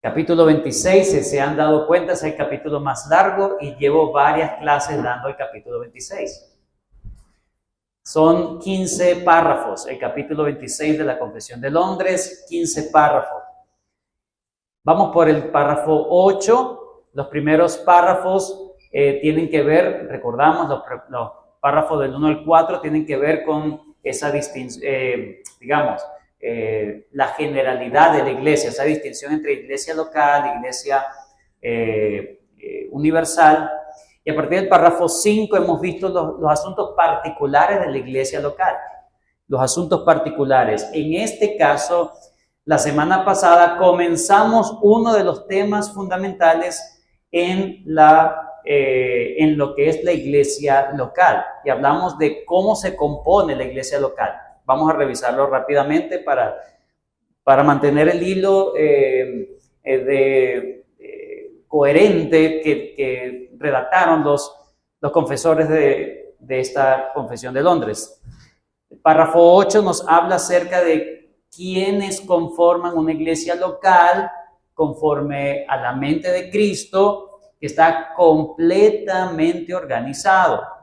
Capítulo 26, si se han dado cuenta, es el capítulo más largo y llevo varias clases dando el capítulo 26. Son 15 párrafos, el capítulo 26 de la Confesión de Londres, 15 párrafos. Vamos por el párrafo 8. Los primeros párrafos tienen que ver, recordamos, los párrafos del 1 al 4 tienen que ver con esa distinción, la generalidad de la iglesia, esa distinción entre iglesia local e iglesia universal. Y a partir del párrafo 5 hemos visto los asuntos particulares de la iglesia local. Los asuntos particulares. En este caso, la semana pasada comenzamos uno de los temas fundamentales en lo que es la iglesia local. Y hablamos de cómo se compone la iglesia local. Vamos a revisarlo rápidamente para mantener el hilo coherente que redactaron los confesores de esta Confesión de Londres. El párrafo 8 nos habla acerca de quiénes conforman una iglesia local conforme a la mente de Cristo, que está completamente organizado.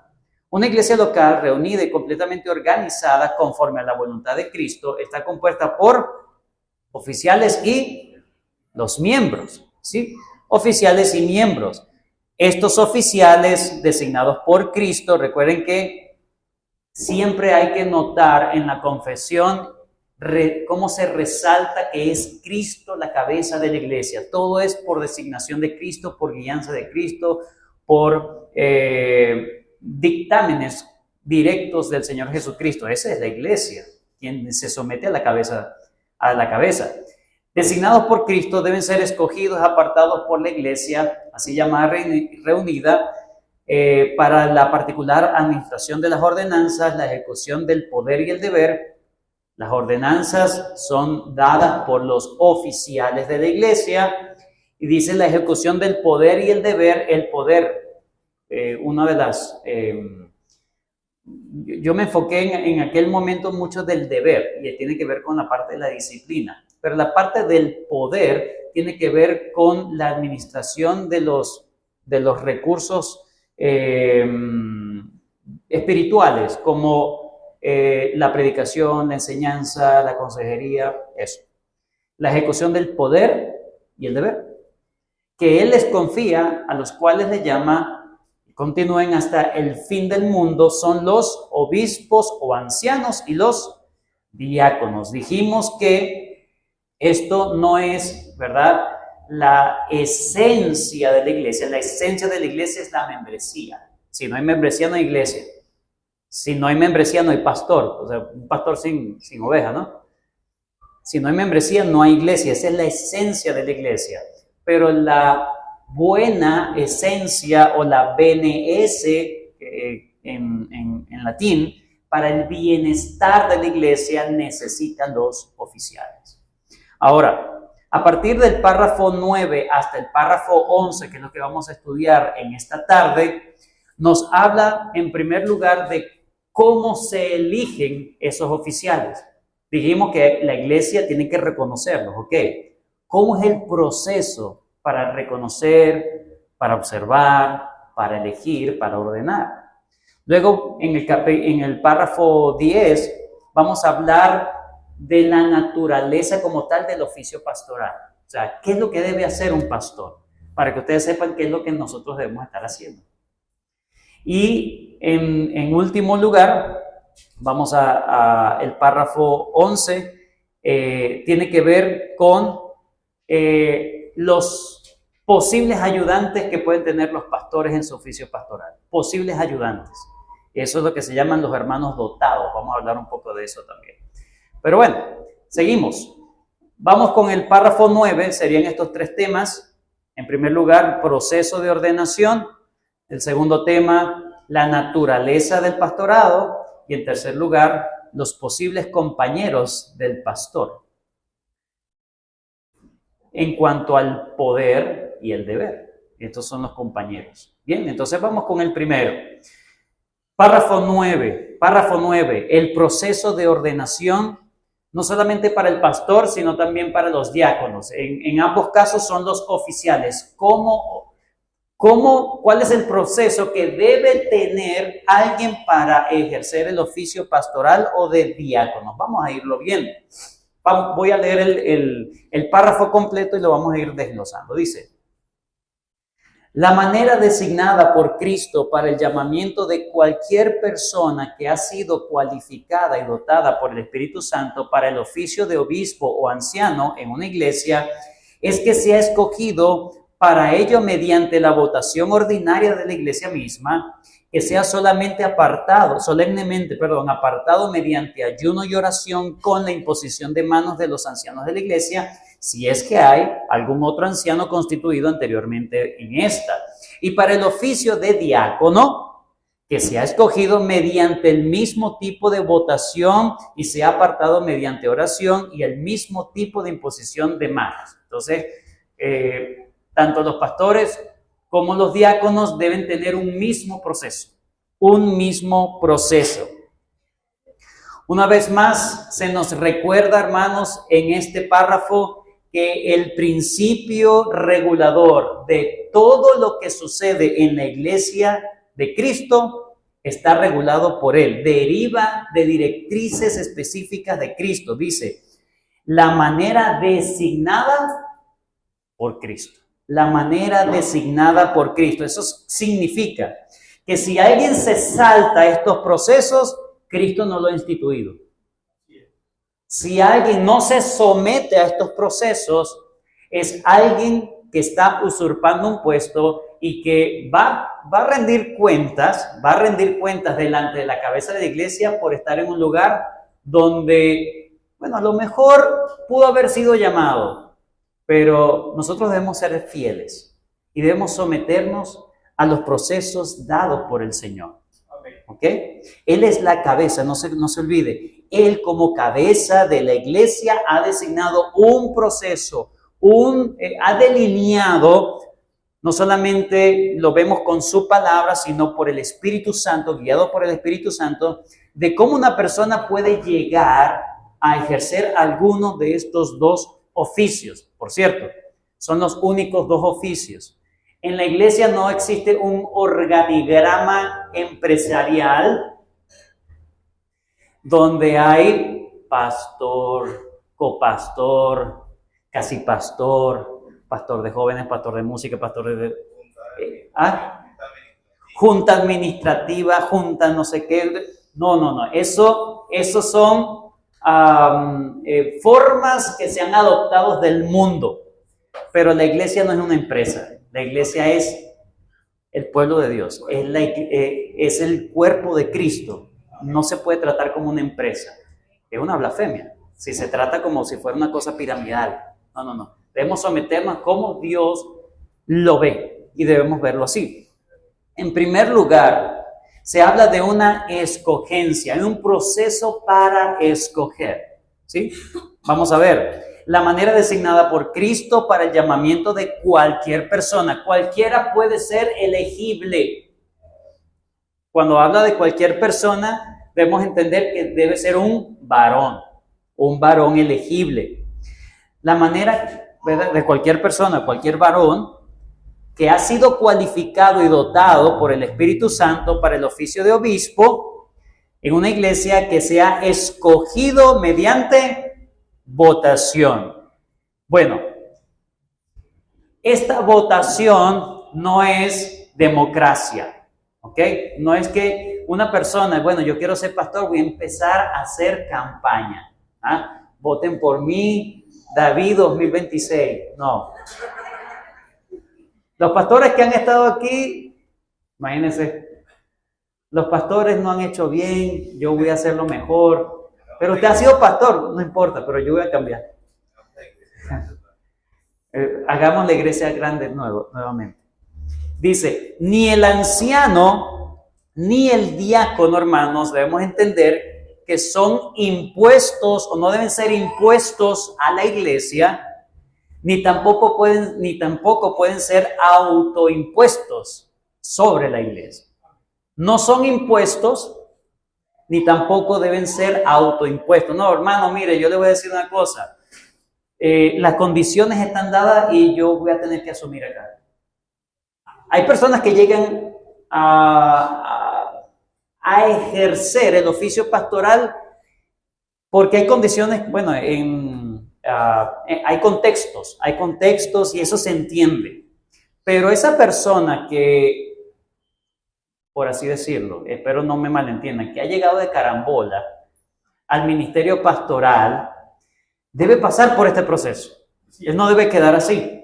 Una iglesia local reunida y completamente organizada conforme a la voluntad de Cristo está compuesta por oficiales y los miembros, ¿sí? Oficiales y miembros. Estos oficiales designados por Cristo, recuerden que siempre hay que notar en la confesión cómo se resalta que es Cristo la cabeza de la iglesia. Todo es por designación de Cristo, por guianza de Cristo, por dictámenes directos del Señor Jesucristo. Esa es la iglesia, quien se somete a la cabeza. Designados por Cristo deben ser escogidos, apartados por la iglesia, así llamada reunida, para la particular administración de las ordenanzas, la ejecución del poder y el deber. Las ordenanzas son dadas por los oficiales de la iglesia y dice la ejecución del poder y el deber. El poder, una de las... yo me enfoqué en aquel momento mucho del deber y tiene que ver con la parte de la disciplina, pero la parte del poder tiene que ver con la administración de los recursos espirituales, como la predicación, la enseñanza, la consejería, eso. La ejecución del poder y el deber, que Él les confía, a los cuales le llama, continúen hasta el fin del mundo, son los obispos o ancianos y los diáconos. Dijimos que esto no es, ¿verdad?, la esencia de la iglesia. La esencia de la iglesia es la membresía. Si no hay membresía, no hay iglesia. Si no hay membresía, no hay pastor. O sea, un pastor sin oveja, ¿no? Si no hay membresía, no hay iglesia. Esa es la esencia de la iglesia. Pero la buena esencia o la BNS en latín, para el bienestar de la iglesia necesitan los oficiales. Ahora, a partir del párrafo 9 hasta el párrafo 11, que es lo que vamos a estudiar en esta tarde, nos habla en primer lugar de cómo se eligen esos oficiales. Dijimos que la iglesia tiene que reconocerlos, ¿ok? ¿Cómo es el proceso para reconocer, para observar, para elegir, para ordenar? Luego, en el párrafo 10, vamos a hablar de la naturaleza como tal del oficio pastoral. O sea, ¿qué es lo que debe hacer un pastor? Para que ustedes sepan qué es lo que nosotros debemos estar haciendo. Y en último lugar, vamos el párrafo 11, tiene que ver con los posibles ayudantes que pueden tener los pastores en su oficio pastoral. Posibles ayudantes. Eso es lo que se llaman los hermanos dotados. Vamos a hablar un poco de eso también. Pero bueno, seguimos. Vamos con el párrafo 9, serían estos tres temas. En primer lugar, proceso de ordenación. El segundo tema, la naturaleza del pastorado. Y en tercer lugar, los posibles compañeros del pastor. En cuanto al poder y el deber. Estos son los compañeros. Bien, entonces vamos con el primero. Párrafo 9, el proceso de ordenación no solamente para el pastor, sino también para los diáconos. En ambos casos son los oficiales. ¿Cuál es el proceso que debe tener alguien para ejercer el oficio pastoral o de diácono? Vamos a irlo viendo. Voy a leer el párrafo completo y lo vamos a ir desglosando. Dice: la manera designada por Cristo para el llamamiento de cualquier persona que ha sido cualificada y dotada por el Espíritu Santo para el oficio de obispo o anciano en una iglesia es que sea escogido para ello mediante la votación ordinaria de la iglesia misma, que sea solemnemente apartado mediante ayuno y oración con la imposición de manos de los ancianos de la iglesia, si es que hay algún otro anciano constituido anteriormente en esta. Y para el oficio de diácono, que sea escogido mediante el mismo tipo de votación y sea apartado mediante oración y el mismo tipo de imposición de manos. Entonces, tanto los pastores como los diáconos deben tener un mismo proceso. Una vez más, se nos recuerda, hermanos, en este párrafo que el principio regulador de todo lo que sucede en la iglesia de Cristo está regulado por Él. Deriva de directrices específicas de Cristo. Dice, la manera designada por Cristo. La manera designada por Cristo. Eso significa que si alguien se salta estos procesos, Cristo no lo ha instituido. Si alguien no se somete a estos procesos, es alguien que está usurpando un puesto y que va a rendir cuentas delante de la cabeza de la iglesia por estar en un lugar donde, a lo mejor pudo haber sido llamado, pero nosotros debemos ser fieles y debemos someternos a los procesos dados por el Señor. ¿Ok? Él es la cabeza, no se olvide. Él como cabeza de la iglesia ha designado un proceso, ha delineado, no solamente lo vemos con su palabra, sino por el Espíritu Santo, guiado por el Espíritu Santo, de cómo una persona puede llegar a ejercer alguno de estos dos oficios. Por cierto, son los únicos dos oficios. En la iglesia no existe un organigrama empresarial donde hay pastor, copastor, casi pastor, pastor de jóvenes, pastor de música, pastor de... junta administrativa, junta no sé qué. No. Eso son formas que se han adoptado del mundo. Pero la iglesia no es una empresa. La iglesia es el pueblo de Dios. Es el cuerpo de Cristo. No se puede tratar como una empresa. Es una blasfemia. Si se trata como si fuera una cosa piramidal. No. Debemos someternos como Dios lo ve. Y debemos verlo así. En primer lugar, se habla de una escogencia, de un proceso para escoger. ¿Sí? Vamos a ver. La manera designada por Cristo para el llamamiento de cualquier persona. Cualquiera puede ser elegible. Cuando habla de cualquier persona, debemos entender que debe ser un varón elegible. La manera, ¿verdad?, de cualquier persona, cualquier varón que ha sido cualificado y dotado por el Espíritu Santo para el oficio de obispo en una iglesia que sea escogido mediante votación. Bueno, esta votación no es democracia, ¿ok? No es que una persona, yo quiero ser pastor, voy a empezar a hacer campaña. Voten por mí, David 2026. No. Los pastores que han estado aquí, imagínense, los pastores no han hecho bien, yo voy a hacerlo mejor. Pero usted ha sido pastor, no importa, pero yo voy a cambiar. Hagamos la iglesia grande nuevamente. Dice, ni el anciano, ni el diácono, hermanos, debemos entender que son impuestos o no deben ser impuestos a la iglesia, ni tampoco pueden ser autoimpuestos sobre la iglesia. No son impuestos, ni tampoco deben ser autoimpuestos. No, hermano, mire, yo le voy a decir una cosa. Las condiciones están dadas y yo voy a tener que asumir acá. Hay personas que llegan a ejercer el oficio pastoral porque hay condiciones, bueno, hay contextos y eso se entiende. Pero esa persona que, por así decirlo, espero no me malentiendan, que ha llegado de carambola al ministerio pastoral, debe pasar por este proceso. Él no debe quedar así.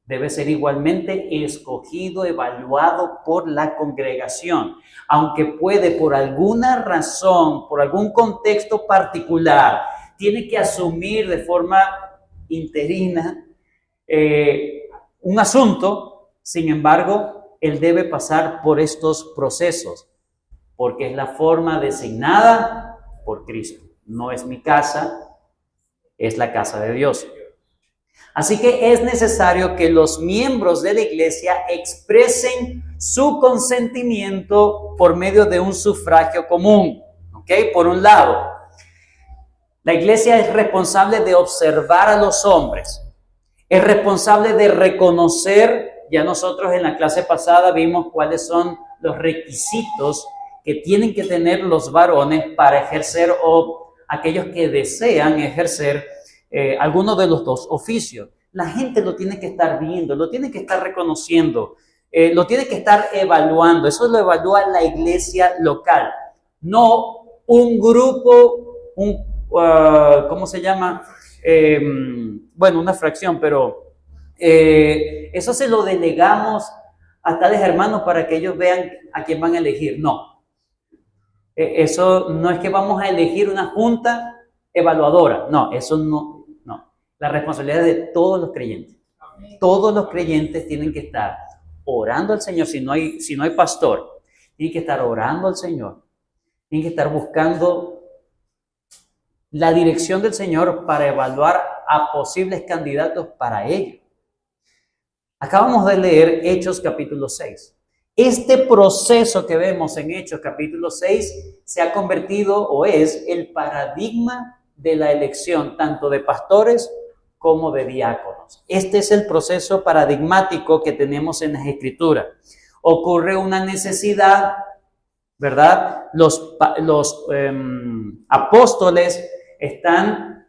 Debe ser igualmente escogido, evaluado por la congregación. Aunque puede, por alguna razón, por algún contexto particular, tiene que asumir de forma interina un asunto. Sin embargo, él debe pasar por estos procesos, porque es la forma designada por Cristo. No es mi casa, es la casa de Dios. Así que es necesario que los miembros de la iglesia expresen su consentimiento por medio de un sufragio común. ¿Ok? Por un lado, la iglesia es responsable de observar a los hombres. Es responsable de reconocer, ya nosotros en la clase pasada vimos cuáles son los requisitos que tienen que tener los varones para ejercer o aquellos que desean ejercer alguno de los dos oficios. La gente lo tiene que estar viendo, lo tiene que estar reconociendo, lo tiene que estar evaluando. Eso lo evalúa la iglesia local, no un grupo, ¿cómo se llama? Bueno, una fracción, pero eso se lo delegamos a tales hermanos para que ellos vean a quién van a elegir. No, eso no es que vamos a elegir una junta evaluadora. No, eso no. La responsabilidad de todos los creyentes. Todos los creyentes tienen que estar orando al Señor. Si no hay pastor, tienen que estar orando al Señor. Tienen que estar buscando la dirección del Señor para evaluar a posibles candidatos para ello. Acabamos de leer Hechos capítulo 6. Este proceso que vemos en Hechos capítulo 6 se ha convertido o es el paradigma de la elección tanto de pastores como de diáconos. Este es el proceso paradigmático que tenemos en las Escrituras. Ocurre una necesidad, ¿verdad? Los apóstoles están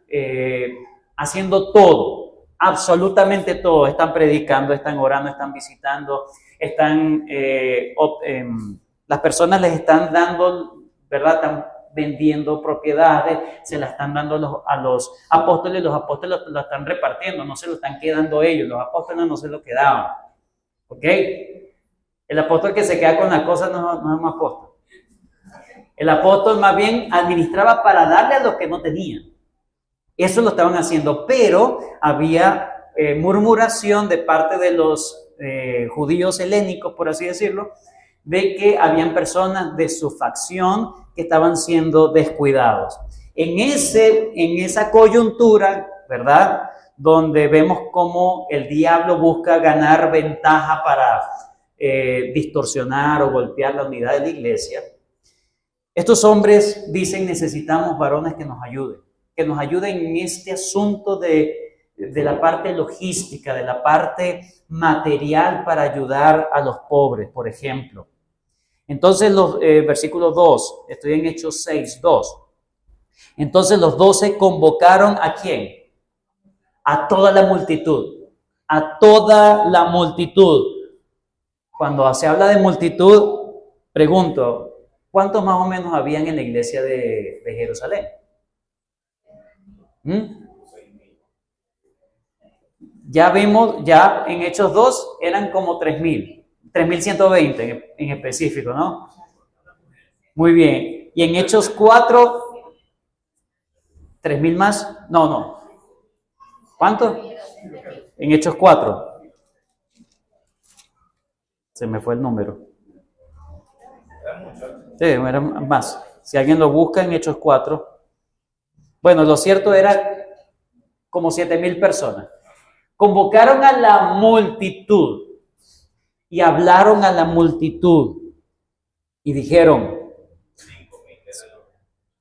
haciendo todo, absolutamente todo. Están predicando, están orando, están visitando, las personas les están dando, ¿verdad? Están vendiendo propiedades, se las están dando a los apóstoles, los apóstoles lo están repartiendo, no se lo están quedando ellos, los apóstoles no se lo quedaban. ¿Ok? El apóstol que se queda con la cosa no es un apóstol. El apóstol más bien administraba para darle a los que no tenían. Eso lo estaban haciendo, pero había murmuración de parte de los judíos helénicos, por así decirlo, de que habían personas de su facción que estaban siendo descuidados. En esa coyuntura, ¿verdad? Donde vemos cómo el diablo busca ganar ventaja para distorsionar o golpear la unidad de la iglesia. Estos hombres dicen: necesitamos varones que nos ayuden en este asunto de la parte logística, de la parte material para ayudar a los pobres, por ejemplo. Entonces, versículo 2, estoy en Hechos 6, 2. Entonces los 12 convocaron ¿a quién? A toda la multitud. A toda la multitud. Cuando se habla de multitud, pregunto, ¿cuántos más o menos habían en la iglesia de Jerusalén? Ya vimos, ya en Hechos 2 eran como 3.120 en específico, ¿no? Muy bien. Y en Hechos 4, 3.000 más. No. ¿Cuánto? En Hechos 4. Se me fue el número. Sí, eran más. Si alguien lo busca en Hechos 4. Bueno, lo cierto era como 7.000 personas. Convocaron a la multitud y hablaron a la multitud y dijeron,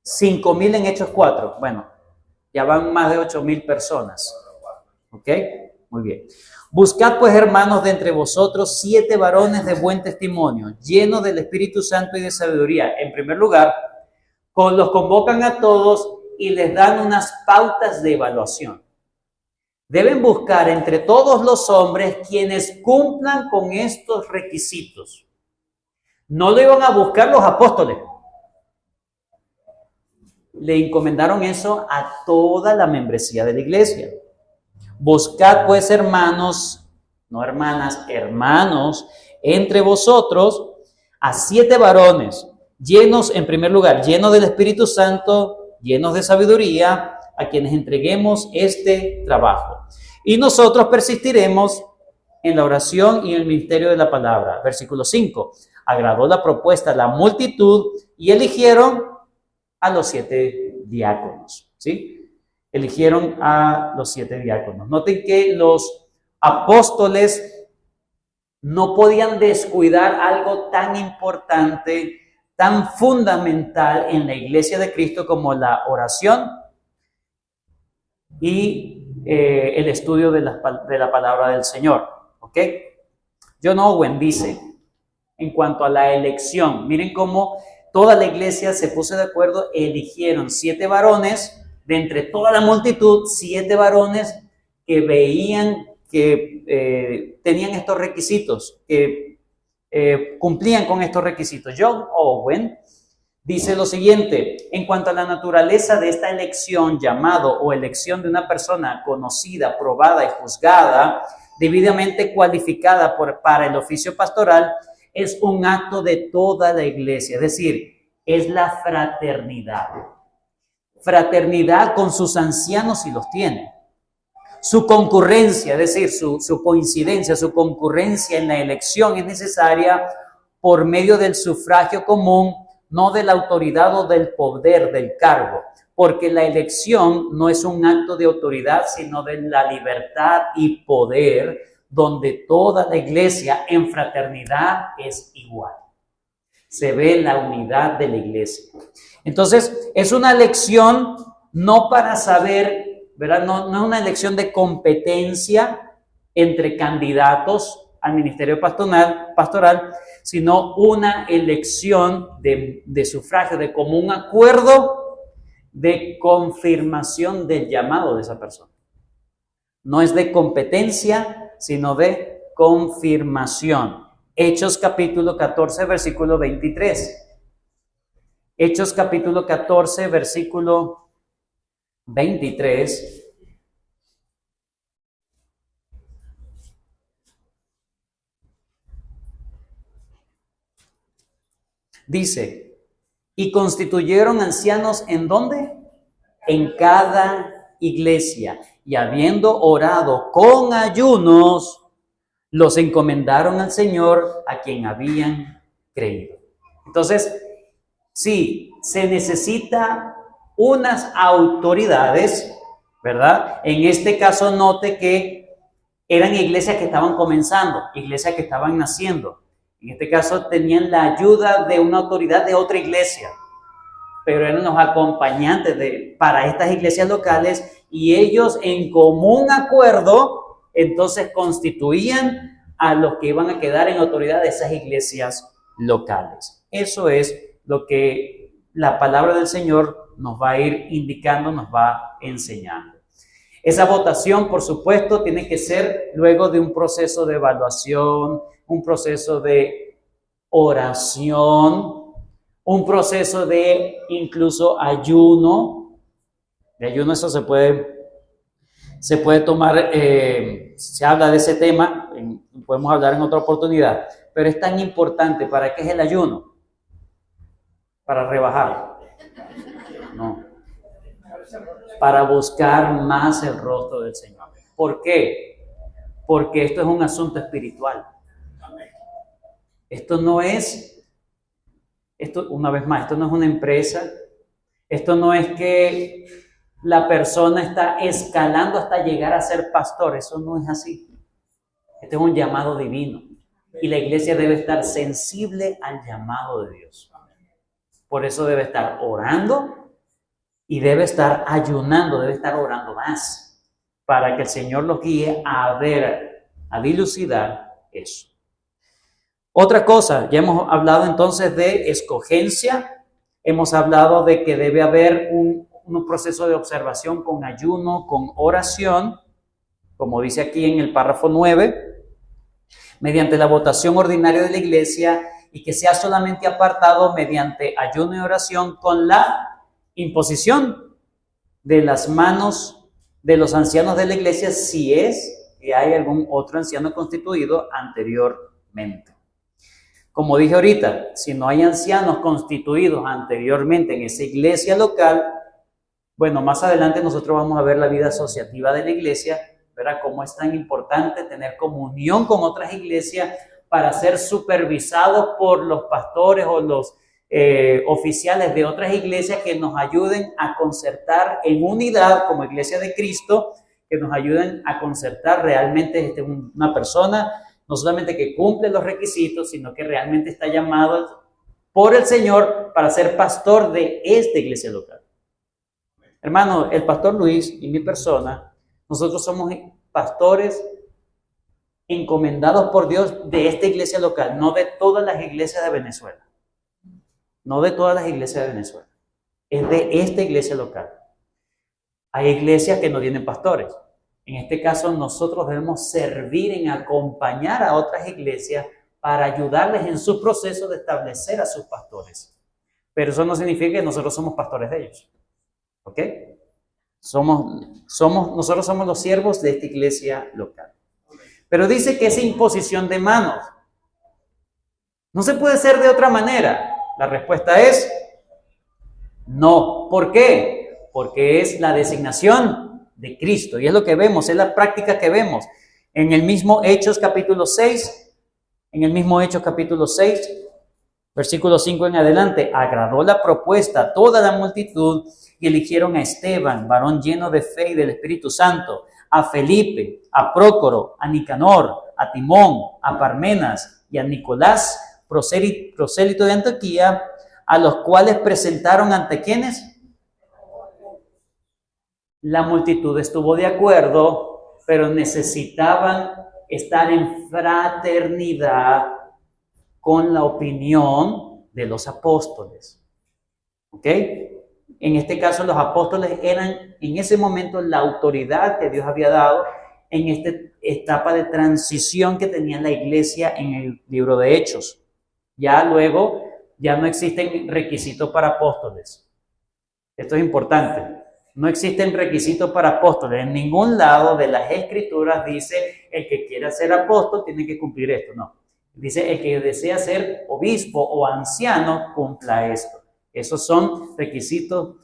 5,000 en Hechos 4. Bueno, ya van más de 8,000 personas. ¿Ok? Muy bien. Buscad pues, hermanos, de entre vosotros 7 varones de buen testimonio, llenos del Espíritu Santo y de sabiduría. En primer lugar, los convocan a todos y les dan unas pautas de evaluación. Deben buscar entre todos los hombres quienes cumplan con estos requisitos. No lo iban a buscar los apóstoles. Le encomendaron eso a toda la membresía de la iglesia. Buscad pues, hermanos, no hermanas, hermanos, entre vosotros a 7 varones, llenos, en primer lugar, llenos del Espíritu Santo, llenos de sabiduría, a quienes entreguemos este trabajo. Y nosotros persistiremos en la oración y en el ministerio de la palabra. Versículo 5. Agradó la propuesta a la multitud y eligieron a los 7 diáconos, ¿sí? Eligieron a los 7 diáconos. Noten que los apóstoles no podían descuidar algo tan importante, tan fundamental en la iglesia de Cristo como la oración y el estudio de la palabra del Señor. ¿Ok? John Owen dice, en cuanto a la elección, miren cómo toda la iglesia se puso de acuerdo, eligieron 7 varones, de entre toda la multitud, 7 varones que veían que tenían estos requisitos, que cumplían con estos requisitos. John Owen dice lo siguiente: en cuanto a la naturaleza de esta elección, llamado o elección de una persona conocida, probada y juzgada, debidamente cualificada para el oficio pastoral, es un acto de toda la iglesia, es decir, es la fraternidad. Fraternidad con sus ancianos si los tiene. Su concurrencia, es decir, su coincidencia, su concurrencia en la elección es necesaria por medio del sufragio común, no de la autoridad o del poder del cargo, porque la elección no es un acto de autoridad, sino de la libertad y poder, donde toda la iglesia en fraternidad es igual. Se ve la unidad de la iglesia. Entonces, es una elección no para saber, ¿verdad? No es una elección de competencia entre candidatos al ministerio pastoral, sino una elección de sufragio, de común acuerdo, de confirmación del llamado de esa persona. No es de competencia, sino de confirmación. Hechos capítulo 14, versículo 23. Hechos capítulo 14, versículo 23. Dice, y constituyeron ancianos ¿en dónde? En cada iglesia. Y habiendo orado con ayunos, los encomendaron al Señor a quien habían creído. Entonces, sí, se necesita unas autoridades, ¿verdad? En este caso, note que eran iglesias que estaban comenzando, iglesias que estaban naciendo. En este caso, tenían la ayuda de una autoridad de otra iglesia, pero eran los acompañantes para estas iglesias locales, y ellos en común acuerdo, entonces constituían a los que iban a quedar en autoridad de esas iglesias locales. Eso es lo que la palabra del Señor nos va a ir indicando, nos va enseñando. Esa votación, por supuesto, tiene que ser luego de un proceso de evaluación, un proceso de oración, un proceso de incluso ayuno. De ayuno eso se puede tomar, se habla de ese tema, podemos hablar en otra oportunidad, pero es tan importante. ¿Para qué es el ayuno? ¿Para rebajar? No. Para buscar más el rostro del Señor. ¿Por qué? Porque esto es un asunto espiritual. Esto no es, una vez más, esto no es una empresa. Esto no es que la persona está escalando hasta llegar a ser pastor. Eso no es así. Este es un llamado divino. Y la iglesia debe estar sensible al llamado de Dios. Por eso debe estar orando, y debe estar ayunando, debe estar orando más para que el Señor los guíe a ver, a dilucidar eso. Otra cosa, ya hemos hablado entonces de escogencia, hemos hablado de que debe haber un proceso de observación con ayuno, con oración, como dice aquí en el párrafo 9, mediante la votación ordinaria de la iglesia y que sea solamente apartado mediante ayuno y oración con la imposición de las manos de los ancianos de la iglesia si es que hay algún otro anciano constituido anteriormente. Como dije ahorita, si no hay ancianos constituidos anteriormente en esa iglesia local, bueno, más adelante nosotros vamos a ver la vida asociativa de la iglesia, ¿verdad? Cómo es tan importante tener comunión con otras iglesias para ser supervisados por los pastores o los oficiales de otras iglesias que nos ayuden a concertar en unidad como iglesia de Cristo, que nos ayuden a concertar realmente una persona, no solamente que cumple los requisitos, sino que realmente está llamado por el Señor para ser pastor de esta iglesia local. Hermano, el pastor Luis y mi persona, nosotros somos pastores encomendados por Dios de esta iglesia local, no de todas las iglesias de Venezuela. No de todas las iglesias de Venezuela. Es de esta iglesia local. Hay iglesias que no tienen pastores. En este caso, nosotros debemos servir en acompañar a otras iglesias para ayudarles en su proceso de establecer a sus pastores. Pero eso no significa que nosotros somos pastores de ellos. ¿Ok? Nosotros somos los siervos de esta iglesia local. Pero dice que es imposición de manos. No se puede ser de otra manera. La respuesta es no. ¿Por qué? Porque es la designación de Cristo. Y es lo que vemos, es la práctica que vemos. En el mismo Hechos capítulo 6, versículo 5 en adelante, agradó la propuesta a toda la multitud y eligieron a Esteban, varón lleno de fe y del Espíritu Santo, a Felipe, a Prócoro, a Nicanor, a Timón, a Parmenas y a Nicolás, prosélito de Antioquía, a los cuales presentaron ante ¿quiénes? La multitud estuvo de acuerdo, pero necesitaban estar en fraternidad con la opinión de los apóstoles. ¿Ok? En este caso, los apóstoles eran en ese momento la autoridad que Dios había dado en esta etapa de transición que tenía la iglesia en el libro de Hechos. Ya luego, ya no existen requisitos para apóstoles. Esto es importante. No existen requisitos para apóstoles. En ningún lado de las Escrituras dice el que quiera ser apóstol tiene que cumplir esto. No. Dice el que desea ser obispo o anciano cumpla esto. Esos son requisitos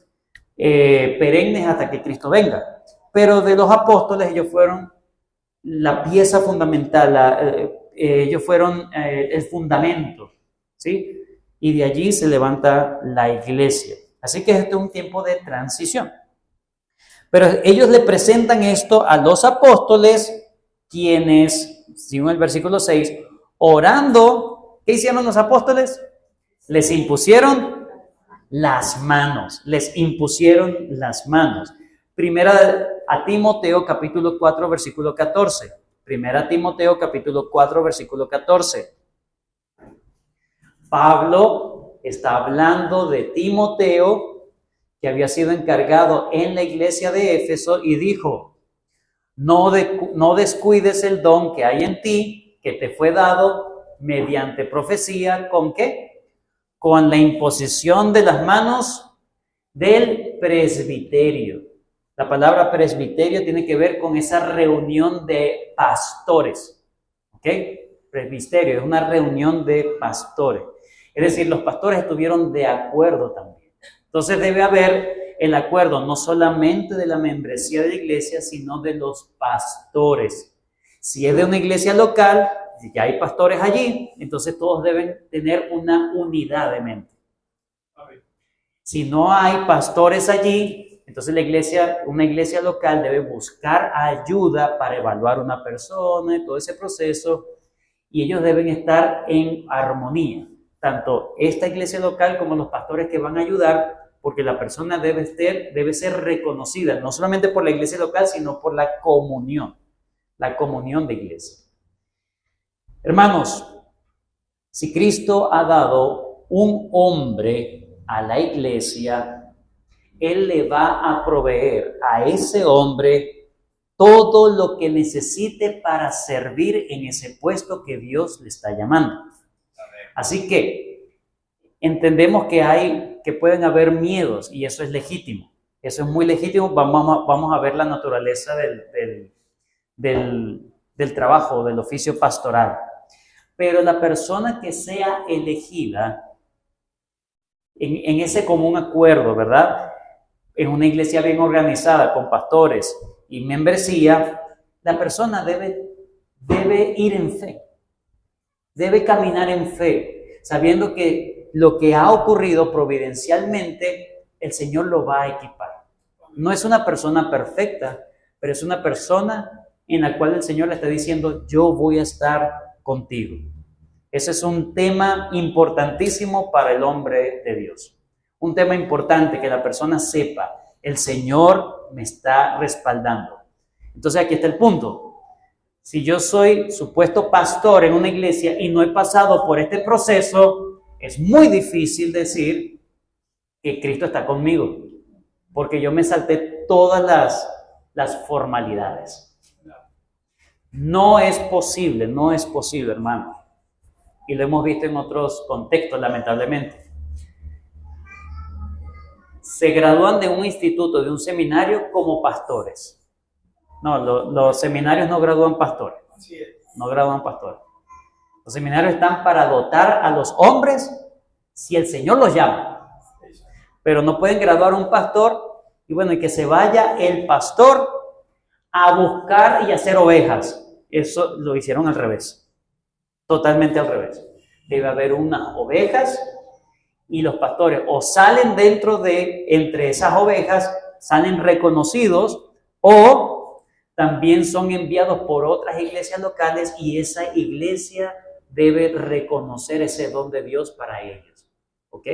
perennes hasta que Cristo venga. Pero de los apóstoles ellos fueron la pieza fundamental, ellos fueron el fundamento, ¿sí? Y de allí se levanta la iglesia. Así que este es un tiempo de transición. Pero ellos le presentan esto a los apóstoles, quienes, según el versículo 6, orando, ¿qué hicieron los apóstoles? Les impusieron las manos, Primera a Timoteo capítulo 4 versículo 14. Primera Timoteo capítulo 4 versículo 14. Pablo está hablando de Timoteo, que había sido encargado en la iglesia de Éfeso, y dijo: no descuides el don que hay en ti, que te fue dado mediante profecía, ¿con qué? Con la imposición de las manos del presbiterio. La palabra presbiterio tiene que ver con esa reunión de pastores. ¿Ok? Presbiterio es una reunión de pastores. Es decir, los pastores estuvieron de acuerdo también. Entonces debe haber el acuerdo no solamente de la membresía de la iglesia, sino de los pastores. Si es de una iglesia local, si ya hay pastores allí, entonces todos deben tener una unidad de mente. Si no hay pastores allí, entonces una iglesia local debe buscar ayuda para evaluar una persona y todo ese proceso, y ellos deben estar en armonía. Tanto esta iglesia local como los pastores que van a ayudar porque la persona debe ser reconocida, no solamente por la iglesia local, sino por la comunión de iglesia. Hermanos, si Cristo ha dado un hombre a la iglesia, Él le va a proveer a ese hombre todo lo que necesite para servir en ese puesto que Dios le está llamando. Así que entendemos que pueden haber miedos y eso es legítimo. Eso es muy legítimo. Vamos a ver la naturaleza del trabajo, del oficio pastoral. Pero la persona que sea elegida en ese común acuerdo, ¿verdad? En una iglesia bien organizada, con pastores y membresía, la persona debe ir en fe. Debe caminar en fe, sabiendo que lo que ha ocurrido providencialmente, el Señor lo va a equipar. No es una persona perfecta, pero es una persona en la cual el Señor le está diciendo, yo voy a estar contigo. Ese es un tema importantísimo para el hombre de Dios. Un tema importante que la persona sepa, el Señor me está respaldando. Entonces aquí está el punto. Si yo soy supuesto pastor en una iglesia y no he pasado por este proceso, es muy difícil decir que Cristo está conmigo, porque yo me salté todas las formalidades. No es posible, hermano. Y lo hemos visto en otros contextos, lamentablemente. Se gradúan de un instituto, de un seminario, como pastores. No, los seminarios no gradúan pastores. No gradúan pastores. Los seminarios están para dotar a los hombres si el Señor los llama. Pero no pueden graduar un pastor y que se vaya el pastor a buscar y hacer ovejas. Eso lo hicieron al revés. Totalmente al revés. Debe haber unas ovejas y los pastores o salen entre esas ovejas, salen reconocidos o también son enviados por otras iglesias locales y esa iglesia debe reconocer ese don de Dios para ellos. ¿Ok?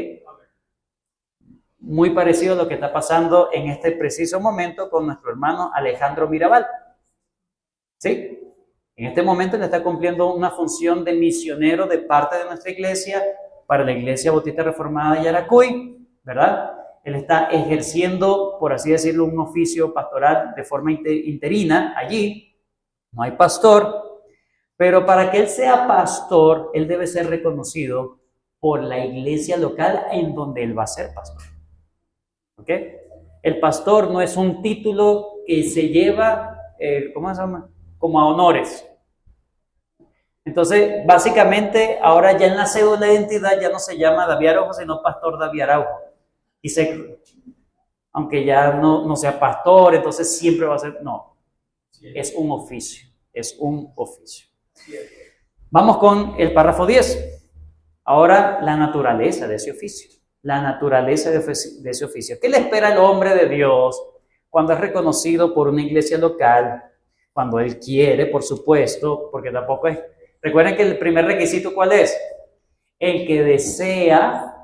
Muy parecido a lo que está pasando en este preciso momento con nuestro hermano Alejandro Mirabal. ¿Sí? En este momento le está cumpliendo una función de misionero de parte de nuestra iglesia para la Iglesia Bautista Reformada de Yaracuy, ¿verdad? Él está ejerciendo, por así decirlo, un oficio pastoral de forma interina allí. No hay pastor, pero para que él sea pastor, él debe ser reconocido por la iglesia local en donde él va a ser pastor. ¿Ok? El pastor no es un título que se lleva, ¿cómo se llama? Como a honores. Entonces, básicamente, ahora ya en la cédula de identidad ya no se llama David Araujo, sino Pastor David Araujo. Aunque ya no sea pastor, entonces siempre va a ser, no, es un oficio, Vamos con el párrafo 10. Ahora, la naturaleza de ese oficio. De ese oficio. ¿Qué le espera al hombre de Dios cuando es reconocido por una iglesia local? Cuando él quiere, por supuesto, porque tampoco es... Recuerden que el primer requisito, ¿cuál es? El que desea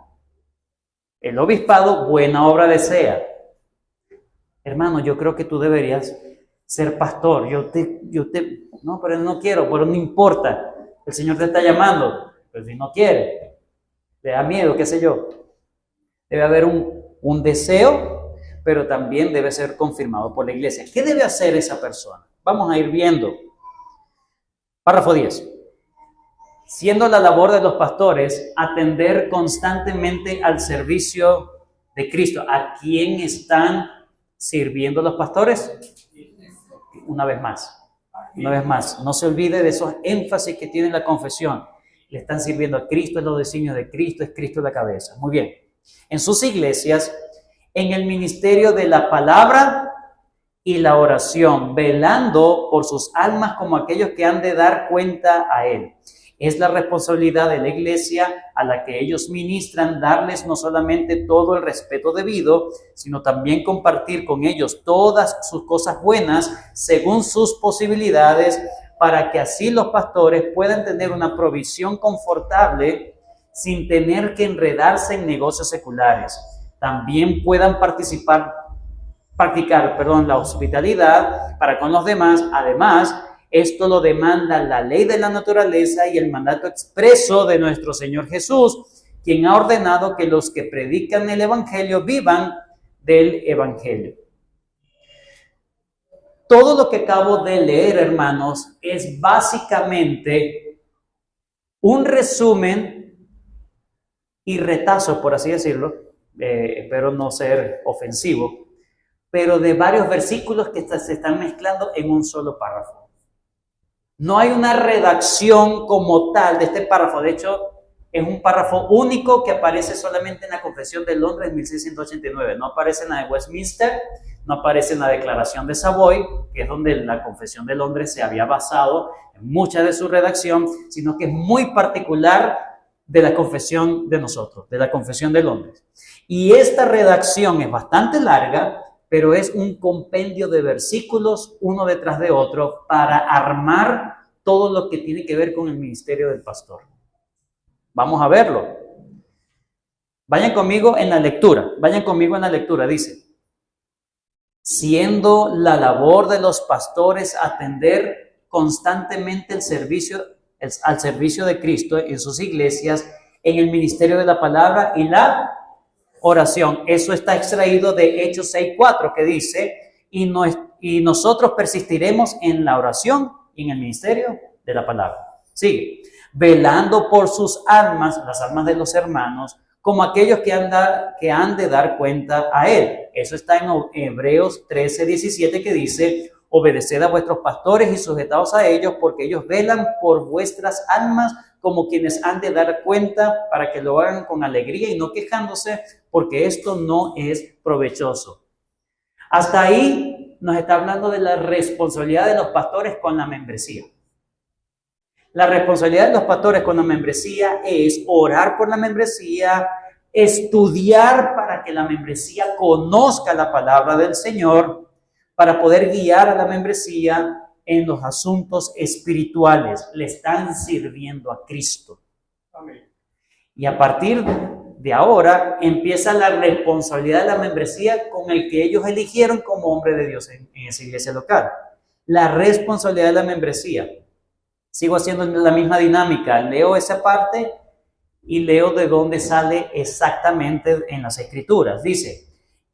el obispado, buena obra desea. Hermano, yo creo que tú deberías ser pastor. No, pero no quiero, pero no importa. El Señor te está llamando, pero si no quiere, le da miedo, qué sé yo. Debe haber un deseo, pero también debe ser confirmado por la iglesia. ¿Qué debe hacer esa persona? Vamos a ir viendo. Párrafo 10. Siendo la labor de los pastores atender constantemente al servicio de Cristo. ¿A quién están sirviendo los pastores? Una vez más, no se olvide de esos énfasis que tiene la confesión. Le están sirviendo a Cristo, es los designios de Cristo, es Cristo la cabeza. Muy bien. En sus iglesias, en el ministerio de la palabra y la oración, velando por sus almas como aquellos que han de dar cuenta a Él. Es la responsabilidad de la iglesia a la que ellos ministran darles no solamente todo el respeto debido, sino también compartir con ellos todas sus cosas buenas según sus posibilidades, para que así los pastores puedan tener una provisión confortable sin tener que enredarse en negocios seculares. también puedan practicar la hospitalidad para con los demás. Además, esto lo demanda la ley de la naturaleza y el mandato expreso de nuestro Señor Jesús, quien ha ordenado que los que predican el Evangelio vivan del Evangelio. Todo lo que acabo de leer, hermanos, es básicamente un resumen y retazo, por así decirlo, espero no ser ofensivo, pero de varios versículos que se están mezclando en un solo párrafo. No hay una redacción como tal de este párrafo. De hecho, es un párrafo único que aparece solamente en la Confesión de Londres en 1689. No aparece en la de Westminster, no aparece en la Declaración de Savoy, que es donde la Confesión de Londres se había basado en mucha de su redacción, sino que es muy particular de la confesión de nosotros, de la Confesión de Londres. Y esta redacción es bastante larga, pero es un compendio de versículos uno detrás de otro para armar todo lo que tiene que ver con el ministerio del pastor. Vamos a verlo. Vayan conmigo en la lectura, dice: siendo la labor de los pastores atender constantemente al servicio de Cristo en sus iglesias, en el ministerio de la palabra y la oración. Eso está extraído de Hechos 6:4, que dice: y nosotros persistiremos en la oración y en el ministerio de la palabra. Sigue: velando por sus almas, las almas de los hermanos, como aquellos que han de dar cuenta a él. Eso está en Hebreos 13:17, que dice: obedeced a vuestros pastores y sujetaos a ellos, porque ellos velan por vuestras almas como quienes han de dar cuenta, para que lo hagan con alegría y no quejándose, porque esto no es provechoso. Hasta ahí nos está hablando de la responsabilidad de los pastores con la membresía. La responsabilidad de los pastores con la membresía es orar por la membresía, estudiar para que la membresía conozca la palabra del Señor, para poder guiar a la membresía en los asuntos espirituales. Le están sirviendo a Cristo. Amén. Y a partir de ahora empieza la responsabilidad de la membresía con el que ellos eligieron como hombre de Dios en esa iglesia local. La responsabilidad de la membresía. Sigo haciendo la misma dinámica. Leo esa parte y leo de dónde sale exactamente en las Escrituras. Dice: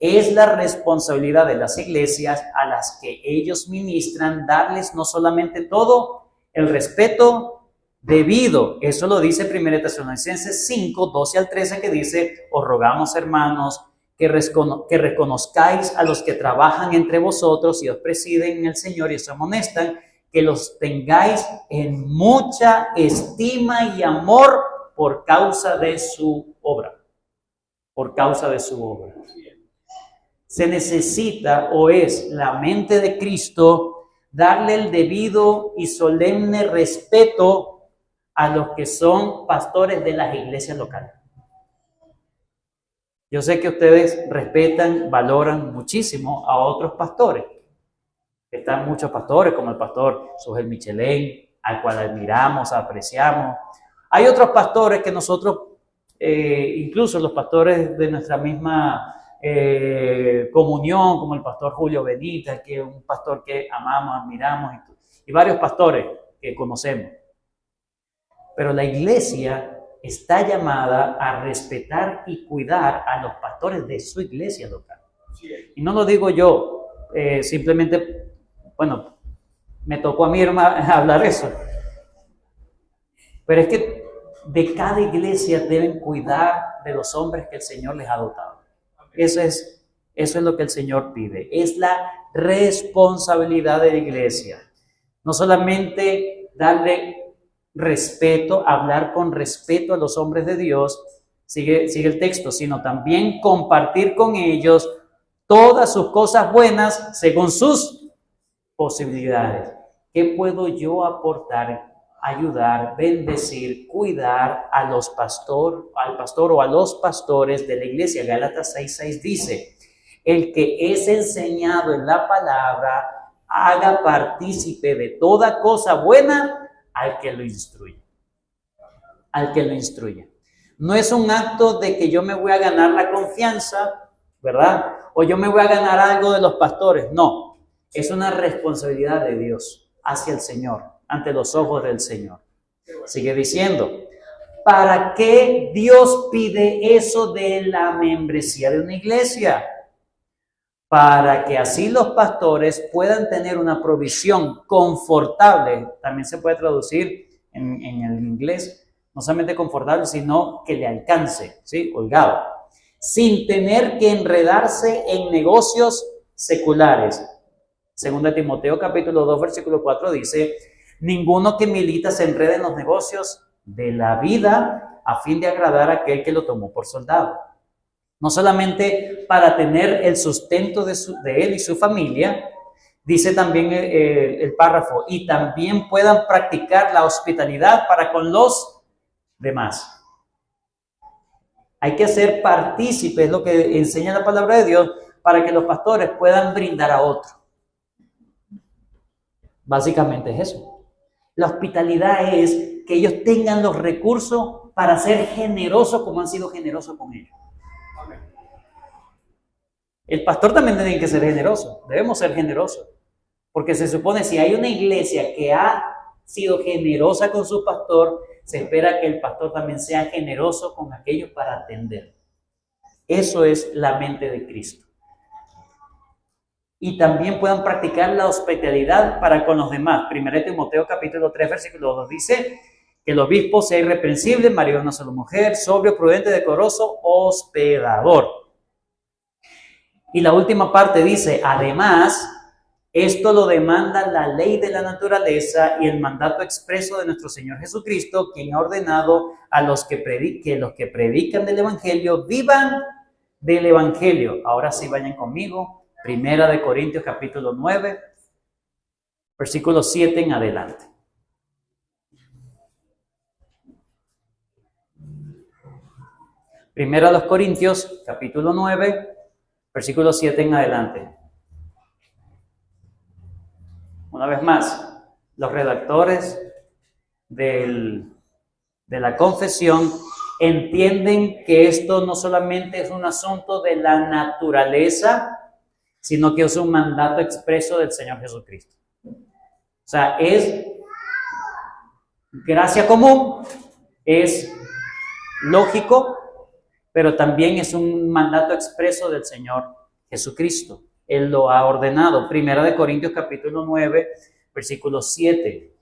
es la responsabilidad de las iglesias a las que ellos ministran darles no solamente todo el respeto debido. Eso lo dice 1 Tesalonicenses 5, 12 al 13, que dice: os rogamos, hermanos, que reconozcáis a los que trabajan entre vosotros y os presiden en el Señor y os amonestan, que los tengáis en mucha estima y amor por causa de su obra. Por causa de su obra. Se necesita, o es la mente de Cristo, darle el debido y solemne respeto a los que son pastores de las iglesias locales. Yo sé que ustedes respetan, valoran muchísimo a otros pastores. Están muchos pastores, como el pastor Sugel Michelén, al cual admiramos, apreciamos. Hay otros pastores que nosotros, incluso los pastores de nuestra misma comunión, como el pastor Julio Benítez, que es un pastor que amamos, admiramos, y varios pastores que conocemos. Pero la iglesia está llamada a respetar y cuidar a los pastores de su iglesia local. Y no lo digo yo, simplemente, bueno, me tocó a mí hablar eso. Pero es que de cada iglesia deben cuidar de los hombres que el Señor les ha dotado. Eso es lo que el Señor pide. Es la responsabilidad de la iglesia. No solamente darle respeto, hablar con respeto a los hombres de Dios, sigue el texto, sino también compartir con ellos todas sus cosas buenas según sus posibilidades. ¿Qué puedo yo aportar, ayudar, bendecir, cuidar al pastor o a los pastores de la iglesia? Gálatas 6:6 dice: el que es enseñado en la palabra, haga partícipe de toda cosa buena al que lo instruye. Al que lo instruye. No es un acto de que yo me voy a ganar la confianza, ¿verdad? O yo me voy a ganar algo de los pastores. No, es una responsabilidad de Dios hacia el Señor, ante los ojos del Señor. Sigue diciendo, ¿para qué Dios pide eso de la membresía de una iglesia? Para que así los pastores puedan tener una provisión confortable. También se puede traducir en el inglés, no solamente confortable, sino que le alcance, ¿sí? Holgado, sin tener que enredarse en negocios seculares. Segunda Timoteo capítulo 2, versículo 4 dice, ninguno que milita se enrede en los negocios de la vida a fin de agradar a aquel que lo tomó por soldado. No solamente para tener el sustento de él y su familia, dice también el párrafo, y también puedan practicar la hospitalidad para con los demás. Hay que ser partícipes, es lo que enseña la palabra de Dios, para que los pastores puedan brindar a otro. Básicamente es eso. La hospitalidad es que ellos tengan los recursos para ser generosos como han sido generosos con ellos. El pastor también tiene que ser generoso, debemos ser generosos, porque se supone si hay una iglesia que ha sido generosa con su pastor, se espera que el pastor también sea generoso con aquellos para atender. Eso es la mente de Cristo. Y también puedan practicar la hospitalidad para con los demás. 1 Timoteo capítulo 3, versículo 2 dice que el obispo sea irreprensible, marido de una sola mujer, sobrio, prudente, decoroso, hospedador. Y la última parte dice, además, esto lo demanda la ley de la naturaleza y el mandato expreso de nuestro Señor Jesucristo, quien ha ordenado a los que predican del Evangelio, vivan del Evangelio. Ahora sí vayan conmigo, 1 Corintios capítulo 9, versículo 7 en adelante. Primero a los Corintios capítulo 9, versículo 7 en adelante. Una vez más, los redactores de la confesión entienden que esto no solamente es un asunto de la naturaleza, sino que es un mandato expreso del Señor Jesucristo. O sea, es gracia común, es lógico, pero también es un mandato expreso del Señor Jesucristo. Él lo ha ordenado. 1 Corintios capítulo 9, versículo 7.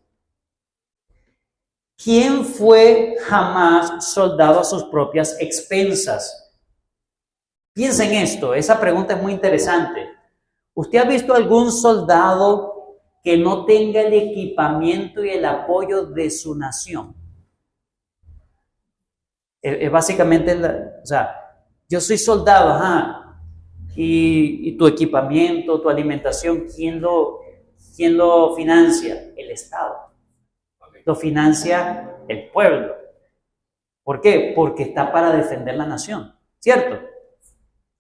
¿Quién fue jamás soldado a sus propias expensas? Piensa en esto, esa pregunta es muy interesante. ¿Usted ha visto algún soldado que no tenga el equipamiento y el apoyo de su nación? Es básicamente, o sea, yo soy soldado, ajá. Y tu equipamiento, tu alimentación, ¿quién lo financia? El Estado. Lo financia el pueblo. ¿Por qué? Porque está para defender la nación, ¿cierto?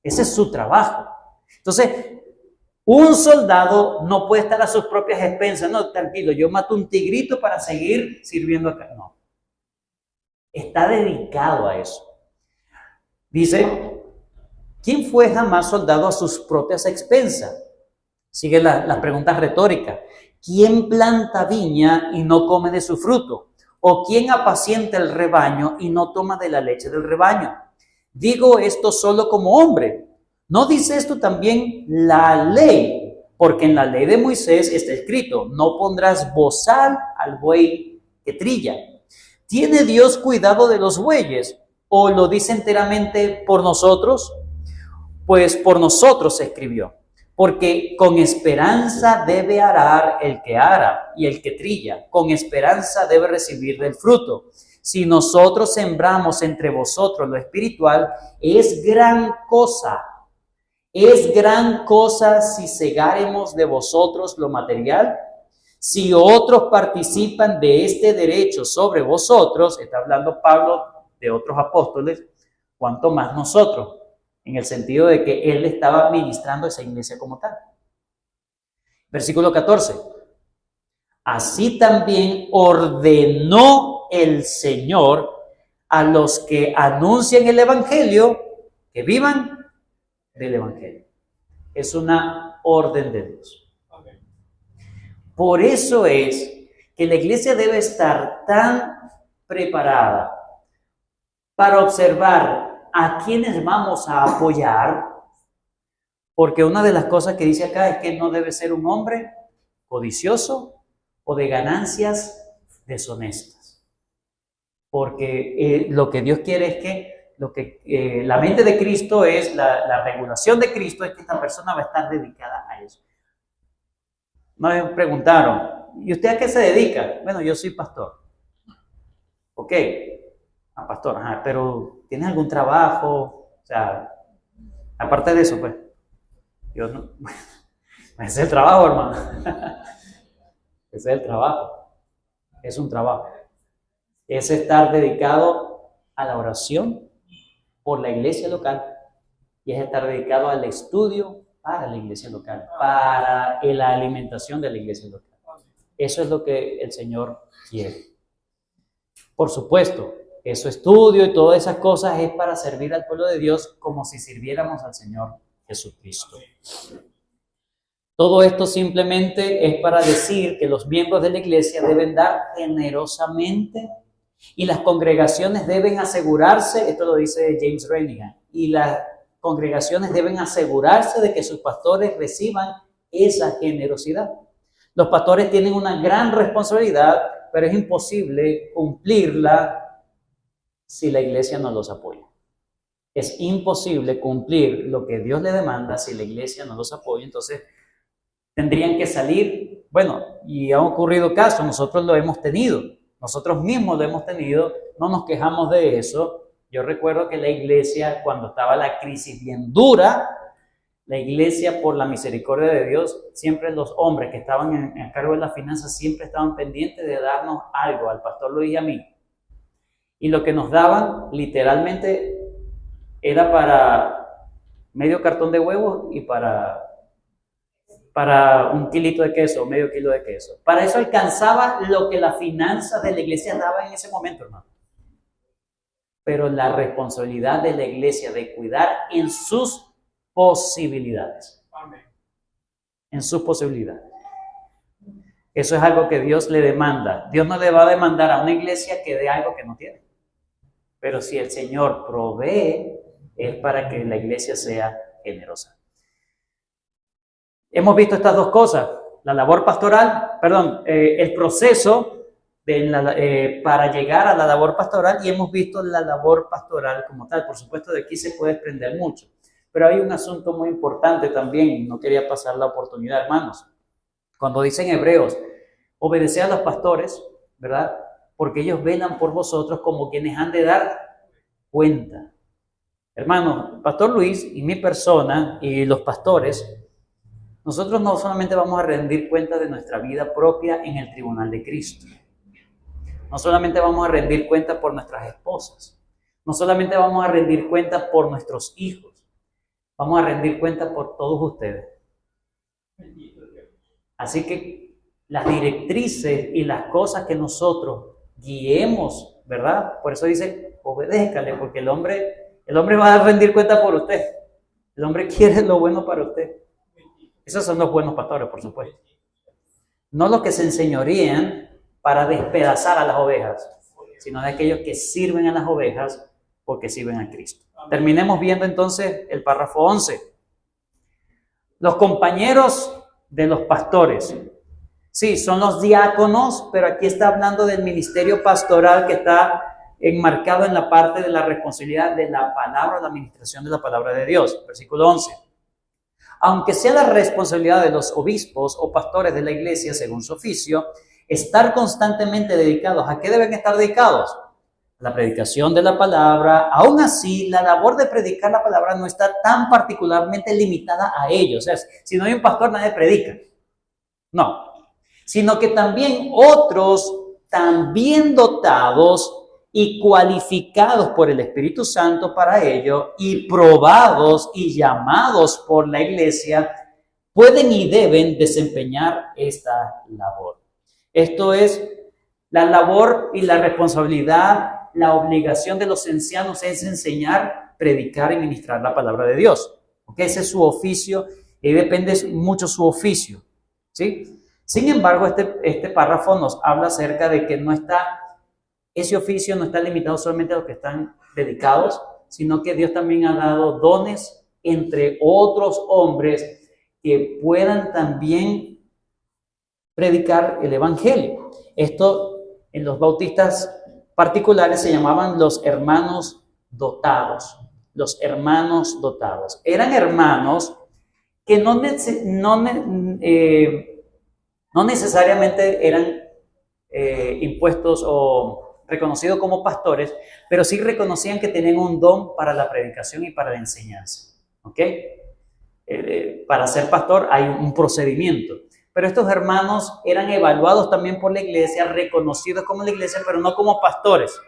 Ese es su trabajo. Entonces, un soldado no puede estar a sus propias expensas. No, tranquilo, yo mato un tigrito para seguir sirviendo acá. No. Está dedicado a eso. Dice, ¿quién fue jamás soldado a sus propias expensas? Sigue las preguntas retóricas. ¿Quién planta viña y no come de su fruto? ¿O quién apacienta el rebaño y no toma de la leche del rebaño? Digo esto solo como hombre. ¿No dice esto también la ley? Porque en la ley de Moisés está escrito, no pondrás bozal al buey que trilla. ¿Tiene Dios cuidado de los bueyes? ¿O lo dice enteramente por nosotros? Pues por nosotros se escribió. Porque con esperanza debe arar el que ara y el que trilla. Con esperanza debe recibir del fruto. Si nosotros sembramos entre vosotros lo espiritual, es gran cosa. Es gran cosa si segáremos de vosotros lo material. Si otros participan de este derecho sobre vosotros, está hablando Pablo de otros apóstoles, cuanto más nosotros, en el sentido de que él estaba ministrando esa iglesia como tal. Versículo 14. Así también ordenó el Señor a los que anuncian el Evangelio que vivan del Evangelio. Es una orden de Dios. Por eso es que la iglesia debe estar tan preparada para observar a quienes vamos a apoyar, porque una de las cosas que dice acá es que no debe ser un hombre codicioso o de ganancias deshonestas, porque lo que Dios quiere es que la mente de Cristo es, la regulación de Cristo es que esta persona va a estar dedicada a eso. Me preguntaron, ¿y usted a qué se dedica? Bueno, yo soy pastor. Ok, a pastor, ajá, pero ¿tienes algún trabajo? O sea, aparte de eso, pues, yo no. Ese es el trabajo, hermano. Ese es el trabajo. Es un trabajo. Es estar dedicado a la oración por la iglesia local y es estar dedicado al estudio para la iglesia local, para la alimentación de la iglesia local. Eso es lo que el Señor quiere. Por supuesto, eso estudio y todas esas cosas es para servir al pueblo de Dios como si sirviéramos al Señor Jesucristo. Todo esto simplemente es para decir que los miembros de la iglesia deben dar generosamente y las congregaciones deben asegurarse, esto lo dice James Renigan, y las congregaciones deben asegurarse de que sus pastores reciban esa generosidad. Los pastores tienen una gran responsabilidad, pero es imposible cumplirla si la iglesia no los apoya. Es imposible cumplir lo que Dios le demanda si la iglesia no los apoya. Entonces, tendrían que salir, bueno, y ha ocurrido casos, nosotros lo hemos tenido, nosotros mismos lo hemos tenido, no nos quejamos de eso. Yo recuerdo que la iglesia, cuando estaba la crisis bien dura, la iglesia, por la misericordia de Dios, siempre los hombres que estaban en cargo de las finanzas siempre estaban pendientes de darnos algo al pastor Luis y a mí. Y lo que nos daban literalmente era para medio cartón de huevos y para un kilito de queso, medio kilo de queso. Para eso alcanzaba lo que las finanzas de la iglesia daban en ese momento, hermano. Pero la responsabilidad de la iglesia de cuidar en sus posibilidades. Amén. En sus posibilidades. Eso es algo que Dios le demanda. Dios no le va a demandar a una iglesia que dé algo que no tiene. Pero si el Señor provee, es para que la iglesia sea generosa. Hemos visto estas dos cosas, la labor pastoral, el proceso para llegar a la labor pastoral, y hemos visto la labor pastoral como tal. Por supuesto, de aquí se puede aprender mucho, pero hay un asunto muy importante también, y no quería pasar la oportunidad, hermanos. Cuando dicen Hebreos, obedeced a los pastores, ¿verdad? Porque ellos velan por vosotros como quienes han de dar cuenta. Hermanos, Pastor Luis y mi persona y los pastores, nosotros no solamente vamos a rendir cuenta de nuestra vida propia en el tribunal de Cristo. No solamente vamos a rendir cuenta por nuestras esposas. No solamente vamos a rendir cuenta por nuestros hijos. Vamos a rendir cuenta por todos ustedes. Así que las directrices y las cosas que nosotros guiemos, ¿verdad? Por eso dice, obedézcale, porque el hombre va a rendir cuenta por usted. El hombre quiere lo bueno para usted. Esos son los buenos pastores, por supuesto. No los que se enseñorían para despedazar a las ovejas, sino de aquellos que sirven a las ovejas porque sirven a Cristo. Terminemos viendo entonces el párrafo 11. Los compañeros de los pastores. Sí, son los diáconos, pero aquí está hablando del ministerio pastoral que está enmarcado en la parte de la responsabilidad de la palabra, la administración de la palabra de Dios. Versículo 11. Aunque sea la responsabilidad de los obispos o pastores de la iglesia, según su oficio, estar constantemente dedicados. ¿A qué deben estar dedicados? A la predicación de la palabra. Aún así, la labor de predicar la palabra no está tan particularmente limitada a ellos. O sea, si no hay un pastor, nadie predica. No. Sino que también otros, también dotados y cualificados por el Espíritu Santo para ello, y probados y llamados por la iglesia, pueden y deben desempeñar esta labor. Esto es la labor y la responsabilidad la obligación de los ancianos es enseñar, predicar y ministrar la palabra de Dios. ¿Okay? Ese es su oficio y depende mucho su oficio. ¿Sí? Sin embargo, este párrafo nos habla acerca de que ese oficio no está limitado solamente a los que están dedicados, sino que Dios también ha dado dones entre otros hombres que puedan también predicar el evangelio. Esto en los bautistas particulares se llamaban los hermanos dotados. Los hermanos dotados. Eran hermanos que no necesariamente eran impuestos o reconocidos como pastores, pero sí reconocían que tenían un don para la predicación y para la enseñanza. ¿Ok? Para ser pastor hay un procedimiento. Pero estos hermanos eran evaluados también por la iglesia, reconocidos como la iglesia, pero no como pastores,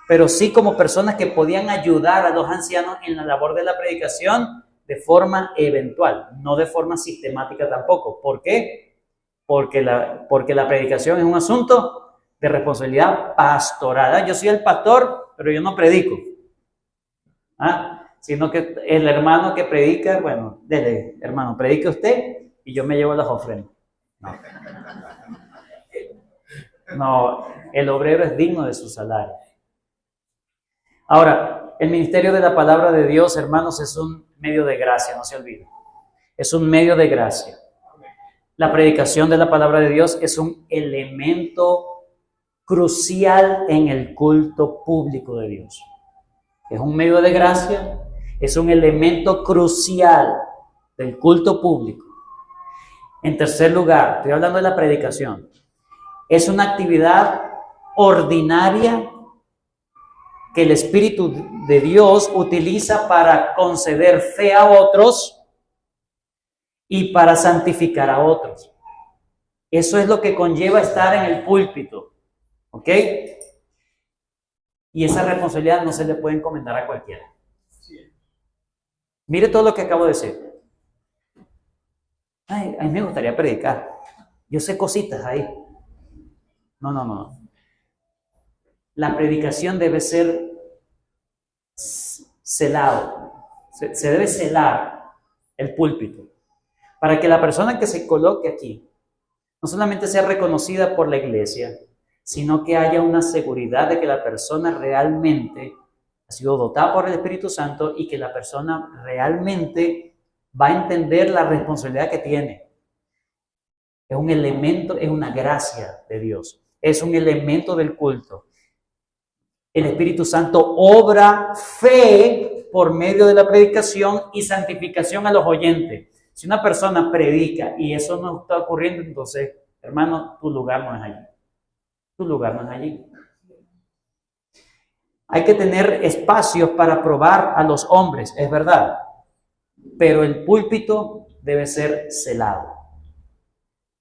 pero sí como personas que podían ayudar a los ancianos en la labor de la predicación de forma eventual, no de forma sistemática tampoco. ¿Por qué? Porque la predicación es un asunto de responsabilidad pastoral. Yo soy el pastor, pero yo no predico. Sino que el hermano que predica, bueno, dele, hermano, predique usted y yo me llevo las ofrendas. No, el obrero es digno de su salario. Ahora, el ministerio de la palabra de Dios, hermanos, es un medio de gracia, no se olviden. Es un medio de gracia. La predicación de la palabra de Dios es un elemento crucial en el culto público de Dios. Es un medio de gracia, es un elemento crucial del culto público. En tercer lugar, estoy hablando de la predicación. Es una actividad ordinaria que el Espíritu de Dios utiliza para conceder fe a otros y para santificar a otros. Eso es lo que conlleva estar en el púlpito. ¿Ok? Y esa responsabilidad no se le puede encomendar a cualquiera. Mire todo lo que acabo de decir. Ay, a mí me gustaría predicar. Yo sé cositas ahí. No. La predicación debe ser celado. Se debe celar el púlpito para que la persona que se coloque aquí no solamente sea reconocida por la iglesia, sino que haya una seguridad de que la persona realmente ha sido dotada por el Espíritu Santo y que la persona realmente va a entender la responsabilidad que tiene. Es un elemento, es una gracia de Dios. Es un elemento del culto. El Espíritu Santo obra fe por medio de la predicación y santificación a los oyentes. Si una persona predica y eso no está ocurriendo, entonces, hermano, tu lugar no es allí. Tu lugar no es allí. Hay que tener espacios para probar a los hombres, es verdad. Pero el púlpito debe ser celado.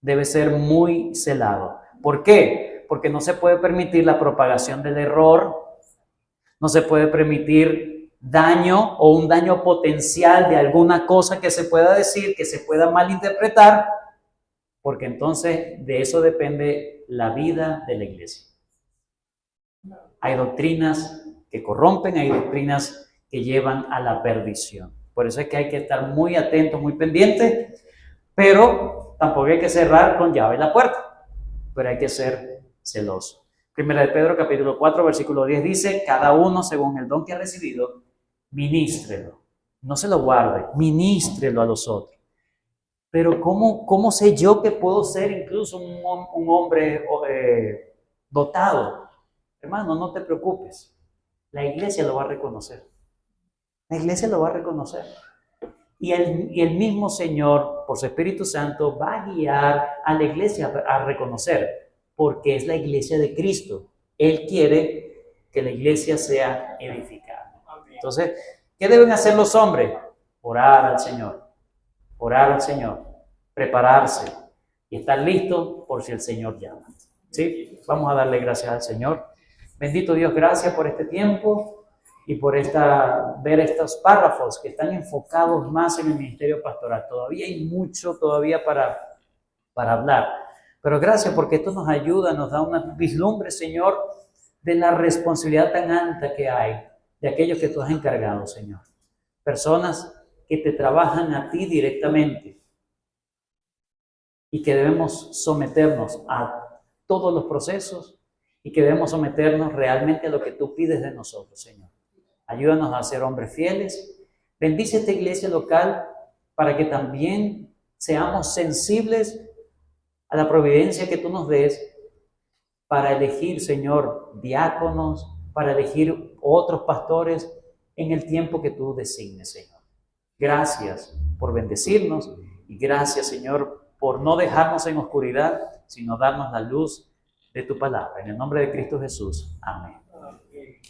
Debe ser muy celado. ¿Por qué? Porque no se puede permitir la propagación del error, no se puede permitir daño o un daño potencial de alguna cosa que se pueda decir, que se pueda malinterpretar, porque entonces de eso depende la vida de la iglesia. Hay doctrinas que corrompen, hay doctrinas que llevan a la perdición. Por eso es que hay que estar muy atentos, muy pendientes, pero tampoco hay que cerrar con llave la puerta, pero hay que ser celoso. Primera de Pedro, capítulo 4, versículo 10 dice, cada uno según el don que ha recibido, ministrelo. No se lo guarde, ministrelo a los otros. Pero ¿cómo sé yo que puedo ser incluso un hombre dotado? Hermano, no te preocupes. La iglesia lo va a reconocer. La iglesia lo va a reconocer. Y el mismo Señor, por su Espíritu Santo, va a guiar a la iglesia a reconocer, porque es la iglesia de Cristo. Él quiere que la iglesia sea edificada. Entonces, ¿qué deben hacer los hombres? Orar al Señor. Orar al Señor. Prepararse y estar listos por si el Señor llama. ¿Sí? Vamos a darle gracias al Señor. Bendito Dios, gracias por este tiempo y por ver estos párrafos que están enfocados más en el ministerio pastoral. Todavía hay mucho para hablar. Pero gracias porque esto nos ayuda, nos da una vislumbre, Señor, de la responsabilidad tan alta que hay de aquellos que tú has encargado, Señor. Personas que te trabajan a ti directamente y que debemos someternos a todos los procesos y que debemos someternos realmente a lo que tú pides de nosotros, Señor. Ayúdanos a ser hombres fieles. Bendice esta iglesia local para que también seamos sensibles a la providencia que tú nos des para elegir, Señor, diáconos, para elegir otros pastores en el tiempo que tú designes, Señor. Gracias por bendecirnos y gracias, Señor, por no dejarnos en oscuridad, sino darnos la luz de tu palabra. En el nombre de Cristo Jesús. Amén.